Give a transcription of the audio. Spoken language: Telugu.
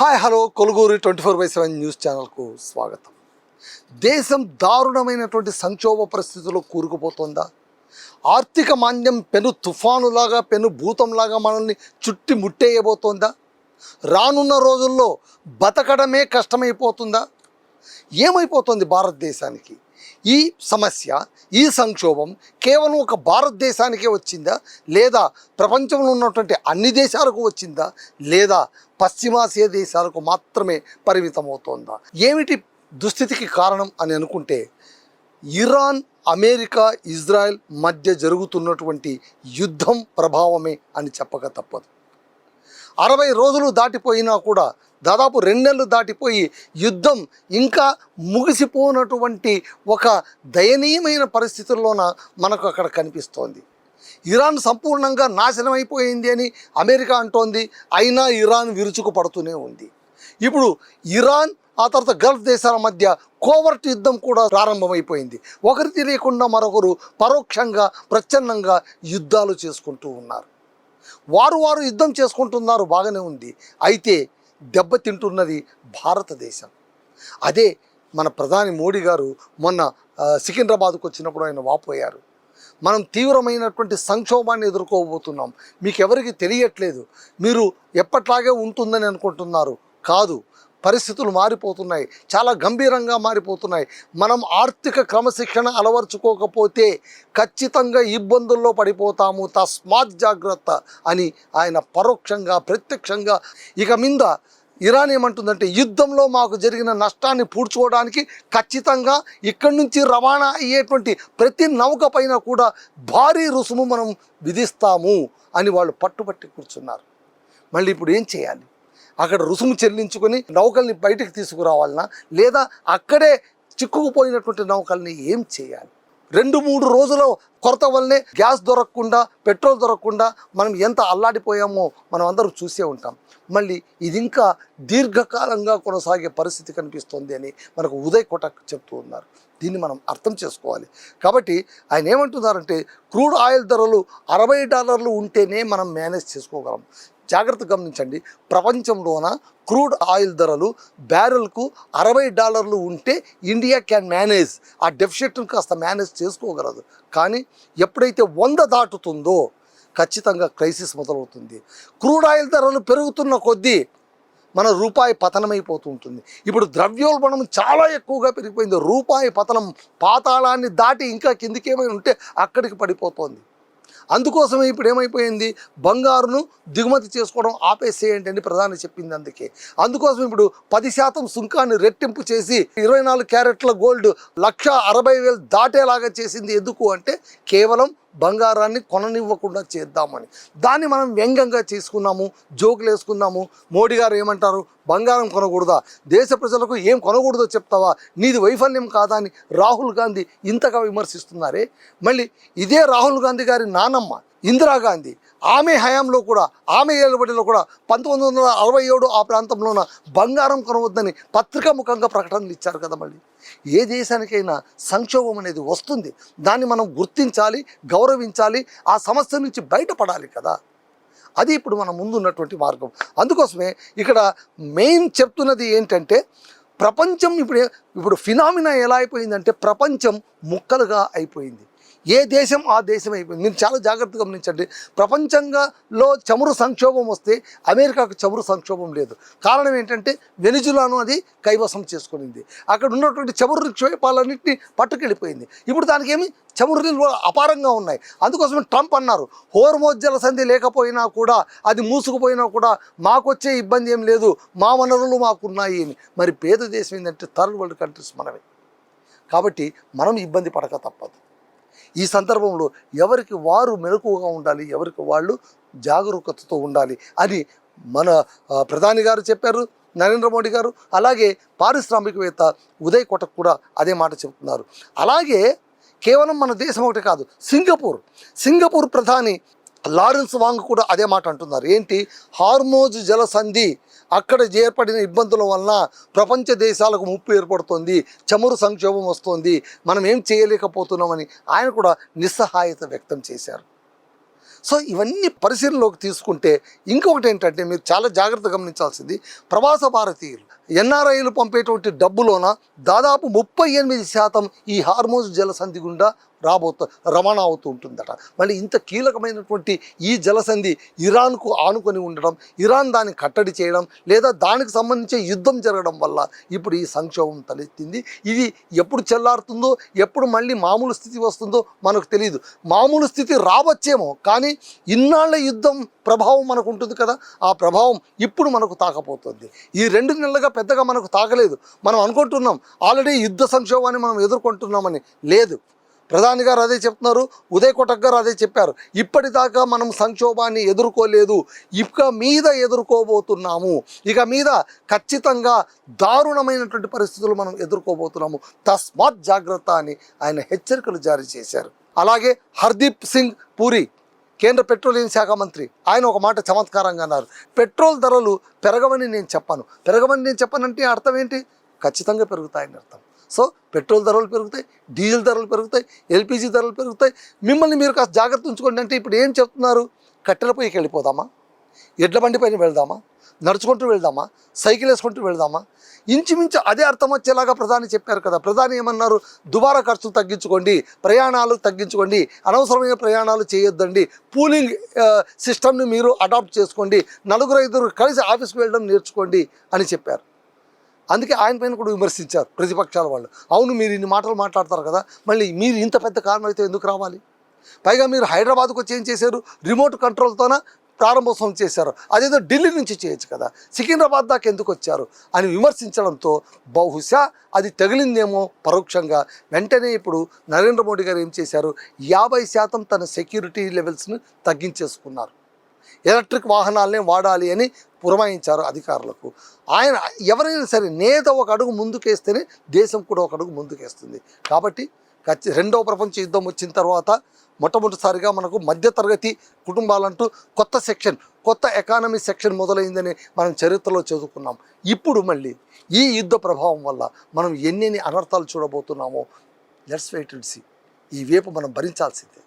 హాయ్ హలో కొలుగూరు 24/7 న్యూస్ ఛానల్కు స్వాగతం. దేశం దారుణమైనటువంటి సంక్షోభ పరిస్థితుల్లో కూరుకుపోతుందా? ఆర్థిక మాంద్యం పెను తుఫానులాగా పెను భూతంలాగా మనల్ని చుట్టి ముట్టేయబోతోందా? రానున్న రోజుల్లో బతకడమే కష్టమైపోతుందా? ఏమైపోతుంది భారతదేశానికి? ఈ సమస్య, ఈ సంక్షోభం కేవలం ఒక భారతదేశానికే వచ్చిందా, లేదా ప్రపంచంలో ఉన్నటువంటి అన్ని దేశాలకు వచ్చిందా, లేదా పశ్చిమాసియా దేశాలకు మాత్రమే పరిమితమవుతోందా? ఏమిటి దుస్థితికి కారణం అని అనుకుంటే, ఇరాన్, అమెరికా, ఇజ్రాయెల్ మధ్య జరుగుతున్నటువంటి యుద్ధం ప్రభావమే అని చెప్పక తప్పదు. 60 రోజులు దాటిపోయినా కూడా, దాదాపు 2 నెలలు దాటిపోయి యుద్ధం ఇంకా ముగిసిపోనటువంటి ఒక దయనీయమైన పరిస్థితుల్లోన మనకు అక్కడ కనిపిస్తోంది. ఇరాన్ సంపూర్ణంగా నాశనం అయిపోయింది అని అమెరికా అంటోంది. అయినా ఇరాన్ విరుచుకు పడుతూనే ఉంది. ఇప్పుడు ఇరాన్ ఆ తర్వాత గల్ఫ్ దేశాల మధ్య కోవర్ట్ యుద్ధం కూడా ప్రారంభమైపోయింది. ఒకరి తెలియకుండా మరొకరు పరోక్షంగా ప్రచ్ఛన్నంగా యుద్ధాలు చేసుకుంటూ ఉన్నారు. వారు యుద్ధం చేసుకుంటున్నారు, బాగానే ఉంది. అయితే దెబ్బతింటున్నది భారతదేశం. అదే మన ప్రధాని మోడీ గారు మొన్న సికింద్రాబాద్కు వచ్చినప్పుడు ఆయన వాపోయారు. మనం తీవ్రమైనటువంటి సంక్షోభాన్ని ఎదుర్కోబోతున్నాం, మీకు ఎవరికి తెలియట్లేదు, మీరు ఎప్పట్లాగే ఉంటుందని అనుకుంటున్నారు. కాదు, పరిస్థితులు మారిపోతున్నాయి, చాలా గంభీరంగా మారిపోతున్నాయి. మనం ఆర్థిక క్రమశిక్షణ అలవర్చుకోకపోతే ఖచ్చితంగా ఇబ్బందుల్లో పడిపోతాము, తస్మాత్ జాగ్రత్త అని ఆయన పరోక్షంగా ప్రత్యక్షంగా ఇక మీద ఇరాన్ ఏమంటుందంటే, యుద్ధంలో మాకు జరిగిన నష్టాన్ని పూడ్చుకోవడానికి ఖచ్చితంగా ఇక్కడి నుంచి రవాణా అయ్యేటువంటి ప్రతి నౌక పైన కూడా భారీ రుసుము మనం విధిస్తాము అని వాళ్ళు పట్టుబట్టి కూర్చున్నారు. మళ్ళీ ఇప్పుడు ఏం చేయాలి? అక్కడ రుసుము చెల్లించుకొని నౌకల్ని బయటికి తీసుకురావాలన్నా, లేదా అక్కడే చిక్కుకుపోయినటువంటి నౌకల్ని ఏం చేయాలి? 2-3 రోజుల కొరత వల్లనే గ్యాస్ దొరకకుండా, పెట్రోల్ దొరకకుండా మనం ఎంత అల్లాడిపోయామో మనం అందరూ చూసే ఉంటాం. మళ్ళీ ఇది ఇంకా దీర్ఘకాలంగా కొనసాగే పరిస్థితి కనిపిస్తుంది అని మనకు ఉదయ్ కోటక్ చెప్తూ ఉన్నారు. దీన్ని మనం అర్థం చేసుకోవాలి. కాబట్టి ఆయన ఏమంటున్నారంటే, క్రూడ్ ఆయిల్ ధరలు $60 ఉంటేనే మనం మేనేజ్ చేసుకోగలం. జాగ్రత్త గమనించండి, ప్రపంచంలోన క్రూడ్ ఆయిల్ ధరలు బ్యారెల్కు $60 ఉంటే ఇండియా క్యాన్ మేనేజ్, ఆ డెఫిసిట్ను కాస్త మేనేజ్ చేసుకోగలదు. కానీ ఎప్పుడైతే 100 దాటుతుందో ఖచ్చితంగా క్రైసిస్ మొదలవుతుంది. క్రూడ్ ఆయిల్ ధరలు పెరుగుతున్న కొద్దీ మన రూపాయి పతనమైపోతూ ఉంటుంది. ఇప్పుడు ద్రవ్యోల్బణం చాలా ఎక్కువగా పెరిగిపోయింది. రూపాయి పతనం పాతాళాన్ని దాటి ఇంకా కిందికి ఏమైనా ఉంటే అక్కడికి పడిపోతుంది. అందుకోసమే ఇప్పుడు ఏమైపోయింది, బంగారును దిగుమతి చేసుకోవడం ఆపేసేయండి అని ప్రధాని చెప్పింది. అందుకోసం ఇప్పుడు 10% సుంకాన్ని రెట్టింపు చేసి 24 క్యారెట్ల గోల్డ్ 1,60,000 దాటేలాగా చేసింది. ఎందుకు అంటే కేవలం బంగారాన్ని కొననివ్వకుండా చేద్దామని. దాన్ని మనం వ్యంగ్యంగా చేసుకున్నాము, జోకులు వేసుకున్నాము. మోడీ గారు ఏమంటారు, బంగారం కొనకూడదా, దేశ ప్రజలకు ఏం కొనకూడదో చెప్తావా, నీది వైఫల్యం కాదా అని రాహుల్ గాంధీ ఇంతగా విమర్శిస్తున్నారే. మళ్ళీ ఇదే రాహుల్ గాంధీ గారి నానమ్మ ఇందిరాగాంధీ, ఆమె హయాంలో కూడా, ఆమె ఏలుబడిలో కూడా 1967 ఆ ప్రాంతంలోన బంగారం కొనవద్దని పత్రికాముఖంగా ప్రకటనలు ఇచ్చారు కదా. మళ్ళీ ఏ దేశానికైనా సంక్షోభం అనేది వస్తుంది, దాన్ని మనం గుర్తించాలి, గౌరవించాలి, ఆ సమస్య నుంచి బయటపడాలి కదా. అది ఇప్పుడు మన ముందున్నటువంటి మార్గం. అందుకోసమే ఇక్కడ మెయిన్ చెప్తున్నది ఏంటంటే, ప్రపంచం ఇప్పుడు ఫినామినా ఎలా అయిపోయిందంటే, ప్రపంచం ముక్కలుగా అయిపోయింది. ఏ దేశం ఆ దేశం అయిపోయింది. మీరు చాలా జాగ్రత్తగా గమనించండి. ప్రపంచంలో చమురు సంక్షోభం వస్తే అమెరికాకు చమురు సంక్షోభం లేదు. కారణం ఏంటంటే, వెనిజులాను అది కైవసం చేసుకునింది. అక్కడ ఉన్నటువంటి చమురు నిక్షేపాలన్నింటినీ పట్టుకెళ్ళిపోయింది. ఇప్పుడు దానికి ఏమి చమురు నిల్వ అపారంగా ఉన్నాయి. అందుకోసమే ట్రంప్ అన్నారు, హోర్మోజ్ జలసంధి లేకపోయినా కూడా, అది మూసుకుపోయినా కూడా మాకొచ్చే ఇబ్బంది ఏం లేదు, మా వనరులు మాకున్నాయి అని. మరి పేద దేశం ఏంటంటే థర్డ్ వరల్డ్ కంట్రీస్ మనమే. కాబట్టి మనం ఇబ్బంది పడక తప్పదు. ఈ సందర్భంలో ఎవరికి వారు మెలకువగా ఉండాలి, ఎవరికి వాళ్ళు జాగరూకతతో ఉండాలి అని మన ప్రధాని గారు చెప్పారు, నరేంద్ర మోడీ గారు. అలాగే పారిశ్రామికవేత్త ఉదయ్ కోటక్ కూడా అదే మాట చెబుతున్నారు. అలాగే కేవలం మన దేశం ఒకటి కాదు, సింగపూర్ ప్రధాని లారెన్స్ వాంగ్ కూడా అదే మాట అంటున్నారు. ఏంటి, హార్మోజ్ జలసంధి అక్కడ ఏర్పడిన ఇబ్బందుల వలన ప్రపంచ దేశాలకు ముప్పు ఏర్పడుతుంది, చమురు సంక్షోభం వస్తుంది, మనం ఏం చేయలేకపోతున్నామని ఆయన కూడా నిస్సహాయత వ్యక్తం చేశారు. సో ఇవన్నీ పరిశీలనలోకి తీసుకుంటే ఇంకొకటి ఏంటంటే మీరు చాలా జాగ్రత్తగా గమనించాల్సింది, ప్రవాస భారతీయులు ఎన్ఆర్ఐలు పంపేటువంటి డబ్బులోన దాదాపు 38% ఈ హార్మోజ్ జలసంధి గుండా రవాణా అవుతూ ఉంటుందట. మళ్ళీ ఇంత కీలకమైనటువంటి ఈ జలసంధి ఇరాన్కు ఆనుకొని ఉండడం, ఇరాన్ దాన్ని కట్టడి చేయడం లేదా దానికి సంబంధించి యుద్ధం జరగడం వల్ల ఇప్పుడు ఈ సంక్షోభం తలెత్తింది. ఇది ఎప్పుడు చల్లారుతుందో, ఎప్పుడు మళ్ళీ మామూలు స్థితి వస్తుందో మనకు తెలియదు. మామూలు స్థితి రావచ్చేమో, కానీ ఇన్నాళ్ళ యుద్ధం ప్రభావం మనకు ఉంటుంది కదా, ఆ ప్రభావం ఇప్పుడు మనకు తాకపోతుంది. ఈ 2 నెలలుగా పెద్దగా మనకు తాకలేదు. మనం అనుకుంటున్నాం ఆల్రెడీ యుద్ధ సంక్షోభాన్ని మనం ఎదుర్కొంటున్నామని. లేదు, ప్రధాని గారు అదే చెప్తున్నారు, ఉదయ్ కోటక్ గారు అదే చెప్పారు. ఇప్పటిదాకా మనం సంక్షోభాన్ని ఎదుర్కోలేదు, ఇక మీద ఎదుర్కోబోతున్నాము. ఇక మీద ఖచ్చితంగా దారుణమైనటువంటి పరిస్థితులు మనం ఎదుర్కోబోతున్నాము, తస్మాత్ జాగ్రత్త అని ఆయన హెచ్చరికలు జారీ చేశారు. అలాగే హర్దీప్ సింగ్ పూరి కేంద్ర పెట్రోలియం శాఖ మంత్రి, ఆయన ఒక మాట చమత్కారంగా అన్నారు, పెట్రోల్ ధరలు పెరగవని నేను చెప్పానంటే అర్థం ఏంటి? ఖచ్చితంగా పెరుగుతాయని అర్థం. సో పెట్రోల్ ధరలు పెరుగుతాయి, డీజిల్ ధరలు పెరుగుతాయి, ఎల్పిజి ధరలు పెరుగుతాయి. మిమ్మల్ని మీరు కాస్త జాగ్రత్త ఉంచుకోండి అంటే ఇప్పుడు ఏం చెప్తున్నారు? కట్టెల పొయ్యికి వెళ్ళిపోదామా? ఎడ్ల బండి పైన వెళ్దామా? నడుచుకుంటూ వెళ్దామా? సైకిల్ వేసుకుంటూ వెళ్దామా? ఇంచుమించు అదే అర్థం వచ్చేలాగా ప్రధాని చెప్పారు కదా. ప్రధాని ఏమన్నారు? దుబారా ఖర్చులు తగ్గించుకోండి, ప్రయాణాలు తగ్గించుకోండి, అనవసరమైన ప్రయాణాలు చేయొద్దండి, పూలింగ్ సిస్టమ్ని మీరు అడాప్ట్ చేసుకోండి, 4-5 కలిసి ఆఫీస్కి వెళ్ళడం నేర్చుకోండి అని చెప్పారు. అందుకే ఆయన పైన కూడా విమర్శించారు ప్రతిపక్షాల వాళ్ళు. అవును, మీరు ఇన్ని మాటలు మాట్లాడతారు కదా, మళ్ళీ మీరు ఇంత పెద్ద కారణం అయితే ఎందుకు రావాలి? పైగా మీరు హైదరాబాద్కు వచ్చి ఏం చేశారు? రిమోట్ కంట్రోల్తోన ప్రారంభోత్సవం చేశారు. అదేదో ఢిల్లీ నుంచి చేయొచ్చు కదా, సికింద్రాబాద్ దాకా ఎందుకు వచ్చారు అని విమర్శించడంతో బహుశా అది తగిలిందేమో పరోక్షంగా. వెంటనే ఇప్పుడు నరేంద్ర మోడీ గారు ఏం చేశారు? 50% తన సెక్యూరిటీ లెవెల్స్ని తగ్గించేసుకున్నారు. ఎలక్ట్రిక్ వాహనాలనే వాడాలి అని పురమాయించారు అధికారులకు. ఆయన ఎవరైనా సరే నేత ఒక అడుగు ముందుకేస్తేనే దేశం కూడా ఒక అడుగు ముందుకేస్తుంది. కాబట్టి రెండవ ప్రపంచ యుద్ధం వచ్చిన తర్వాత మొట్టమొదటిసారిగా మనకు మధ్యతరగతి కుటుంబాలంటూ కొత్త ఎకానమీ సెక్షన్ మొదలైందని మనం చరిత్రలో చదువుకున్నాం. ఇప్పుడు మళ్ళీ ఈ యుద్ధ ప్రభావం వల్ల మనం ఎన్నెన్ని అనర్థాలు చూడబోతున్నామో లెట్స్ వెయిట్ అండ్ సీ. ఈ వేపు మనం భరించాల్సిందే.